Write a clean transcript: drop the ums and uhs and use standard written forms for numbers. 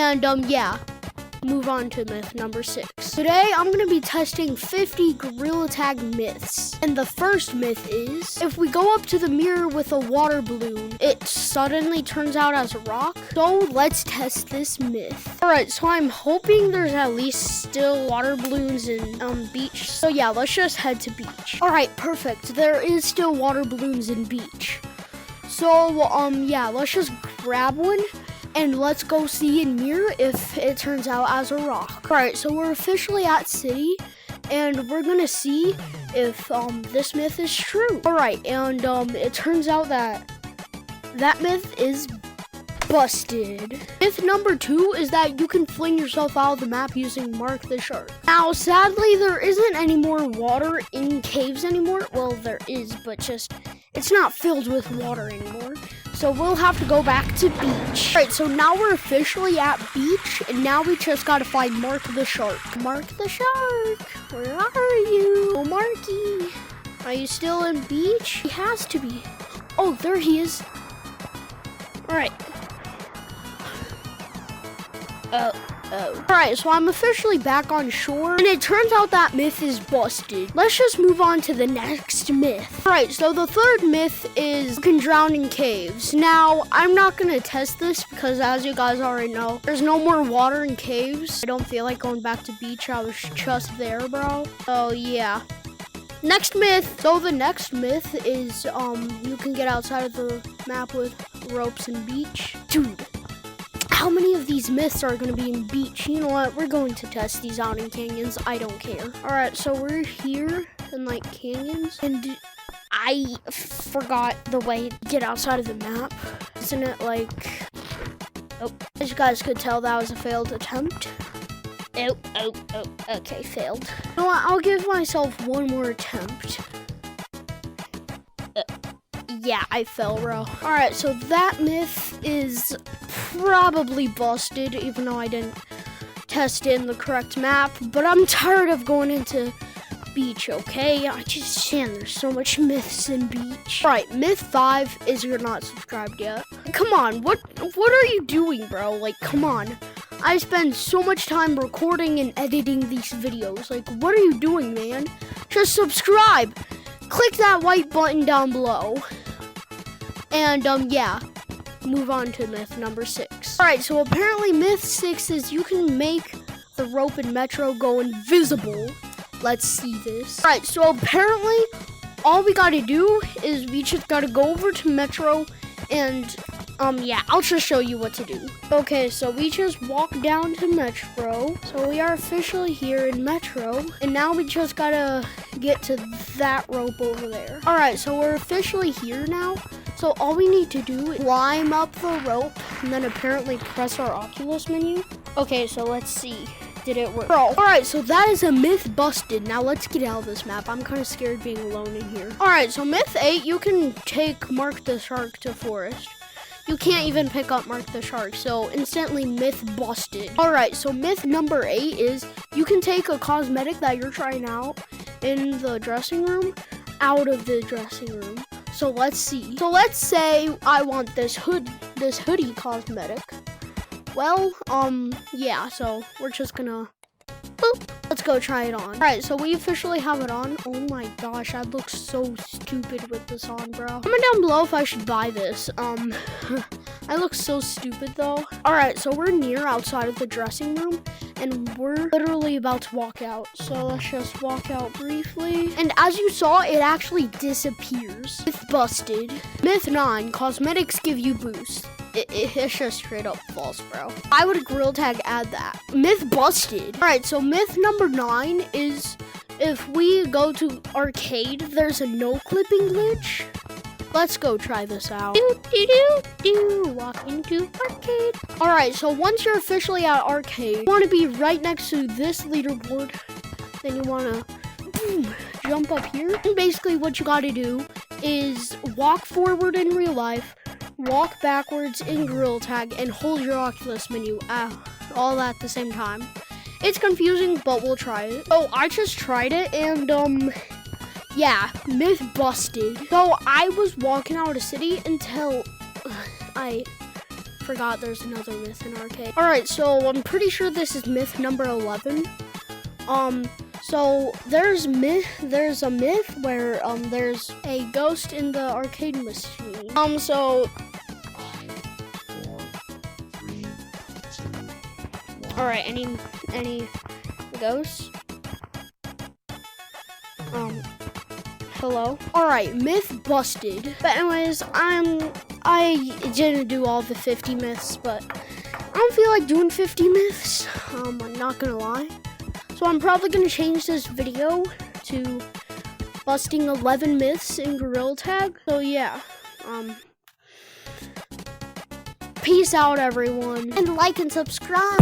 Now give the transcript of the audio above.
And yeah, move on to myth number 6. Today, I'm gonna be testing 50 gorilla tag myths. And the first myth is, if we go up to the mirror with a water balloon, it suddenly turns out as a rock. So let's test this myth. Alright, so I'm hoping there's at least still water balloons in beach. So yeah, let's just head to beach. Alright, perfect. There is still water balloons in beach. So yeah, let's just grab one. And let's go see in mirror if it turns out as a rock. Alright, so we're officially at city, and we're gonna see if this myth is true. Alright, and it turns out that myth is busted. Myth number 2 is that you can fling yourself out of the map using Mark the Shark. Now, sadly, there isn't any more water in caves anymore. Well, there is, but just it's not filled with water anymore. So we'll have to go back to beach. Alright, so now we're officially at beach, and now we just gotta find Mark the Shark. Mark the Shark, where are you? Oh, Marky, are you still in beach? He has to be. Oh, there he is. Alright. Alright, so I'm officially back on shore, and it turns out that myth is busted. Let's just move on to the next myth. Alright, so the third myth is you can drown in caves. Now, I'm not gonna test this because, as you guys already know, there's no more water in caves. I don't feel like going back to beach. I was just there, bro. So yeah. Next myth. So the next myth is you can get outside of the map with ropes and beach. Dude, how many of these myths are going to be in beach? You know what? We're going to test these out in canyons. I don't care. Alright, so we're here in like canyons, and I forgot the way to get outside of the map. Isn't it like... Oh, as you guys could tell, that was a failed attempt. Oh, okay, failed. You know what? I'll give myself one more attempt. Yeah, I fell, bro. Alright, so that myth is probably busted, even though I didn't test in the correct map. But I'm tired of going into beach, okay? There's so much myths in beach. Alright, myth 5 is you're not subscribed yet. Come on, what are you doing, bro? Like, come on. I spend so much time recording and editing these videos. Like, what are you doing, man? Just subscribe. Click that white button down below. And, yeah, move on to myth number 6. Alright, so apparently myth 6 is you can make the rope in Metro go invisible. Let's see this. Alright, so apparently all we gotta do is we just gotta go over to Metro and, yeah, I'll just show you what to do. Okay, so we just walk down to Metro. So we are officially here in Metro, and now we just gotta get to that rope over there. Alright, so we're officially here now. So all we need to do is climb up the rope and then apparently press our Oculus menu. Okay, so let's see. Did it work? Bro, alright, so that is a myth busted. Now let's get out of this map. I'm kind of scared being alone in here. Alright, so myth 8, you can take Mark the Shark to forest. You can't even pick up Mark the Shark, so instantly myth busted. Alright, so myth number 8 is you can take a cosmetic that you're trying out in the dressing room out of the dressing room. So let's see. So let's say I want this hoodie cosmetic. Well, yeah, so we're just gonna boop. Let's go try it on. Alright, so we officially have it on. Oh my gosh, I look so stupid with this on, bro. Comment down below if I should buy this. I look so stupid though. Alright, so we're near outside of the dressing room, and we're literally about to walk out. So let's just walk out briefly. And as you saw, it actually disappears. Myth busted. Myth 9, cosmetics give you boost. It's just straight up false, bro. I would grill tag add that. Myth busted. Alright, so myth number 9 is if we go to arcade, there's a no clipping glitch. Let's go try this out. Walk into arcade. Alright, so once you're officially at arcade, you want to be right next to this leaderboard. Then you want to jump up here. And basically what you got to do is walk forward in real life, walk backwards in grill tag, and hold your Oculus menu. All at the same time. It's confusing, but we'll try it. Oh, I just tried it, and yeah, myth busted. So I was walking out of city until I forgot there's another myth in arcade. Alright, so I'm pretty sure this is myth number 11. So there's a myth where there's a ghost in the arcade machine. So alright, any ghosts? Hello? Alright, myth busted. But anyways, I didn't do all the 50 myths, but I don't feel like doing 50 myths. I'm not gonna lie. So I'm probably gonna change this video to busting 11 myths in Gorilla Tag. So yeah, peace out everyone. And like and subscribe.